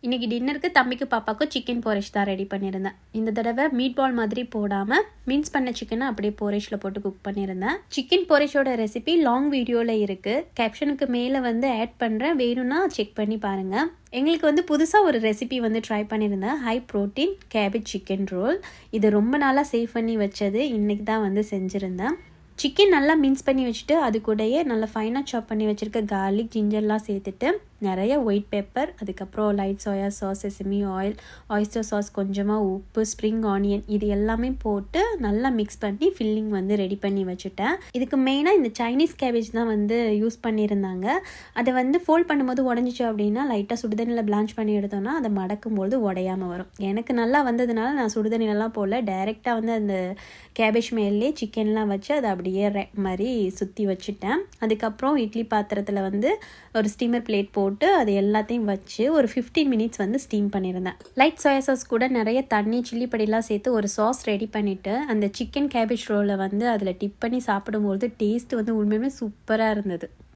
இன்றைக்கி டின்னருக்கு தம்பிக்கு பாப்பாவுக்கும் சிக்கன் போரேஷ் தான் ரெடி பண்ணியிருந்தேன். இந்த தடவை மீட் பால் மாதிரி போடாமல் மின்ஸ் பண்ண சிக்கனை அப்படியே போரேஷில் போட்டு குக் பண்ணியிருந்தேன். சிக்கன் போரேஷோட ரெசிபி லாங் வீடியோவில் இருக்குது. கேப்ஷனுக்கு மேலே ஆட் பண்ணுறேன், வேணும்னா செக் பண்ணி பாருங்கள். எங்களுக்கு புதுசாக ஒரு ரெசிபி ட்ரை பண்ணியிருந்தேன். High protein cabbage chicken roll. இது ரொம்ப நாளாக சேவ் பண்ணி வச்சது, இன்றைக்கி தான் செஞ்சுருந்தேன். சிக்கன் நல்லா மின்ஸ் பண்ணி வச்சுட்டு அது கூடயே நல்லா ஃபைனாக சாப் பண்ணி வச்சுருக்க கார்லிக் ஜிஞ்சர்லாம் சேர்த்துட்டு நிறைய ஒயிட் பெப்பர், அதுக்கப்புறம் light soya sauce, sesame oil, oyster sauce, கொஞ்சமாக உப்பு, ஸ்ப்ரிங் ஆனியன் இது எல்லாமே போட்டு நல்லா மிக்ஸ் பண்ணி ஃபில்லிங் ரெடி பண்ணி வச்சுட்டேன். இதுக்கு மெயினாக இந்த சைனீஸ் கேபேஜ் தான் யூஸ் பண்ணியிருந்தாங்க. அதை ஃபோல்ட் பண்ணும்போது உடஞ்சிச்சு அப்படின்னா லைட்டாக சுடுதண்ணியில் பிளான்ச் பண்ணி எடுத்தோன்னா அதை மடக்கும்போது உடையாமல் வரும். எனக்கு நல்லா வந்ததுனால நான் சுடுதண்ணிலலாம் போடல, டைரெக்டாக அந்த கேபேஜ் மேலே சிக்கன்லாம் வச்சு அதை அப்படியே மாதிரி சுற்றி வச்சுட்டேன். அதுக்கப்புறம் இட்லி பாத்திரத்தில் ஒரு ஸ்டீமர் பிளேட் போட்டு அது எல்லாத்தையும் வச்சு ஒரு 15 மினிட்ஸ் ஸ்டீம் பண்ணியிருந்தேன். லைட் சோயா சாஸ் கூட நிறைய தண்ணி, சில்லி பொடிலாம் சேர்த்து ஒரு சாஸ் ரெடி பண்ணிவிட்டு அந்த சிக்கன் கேபேஜ் ரோலை அதில் டிப் பண்ணி சாப்பிடும்போது டேஸ்ட் உண்மையுமே சூப்பராக இருந்தது.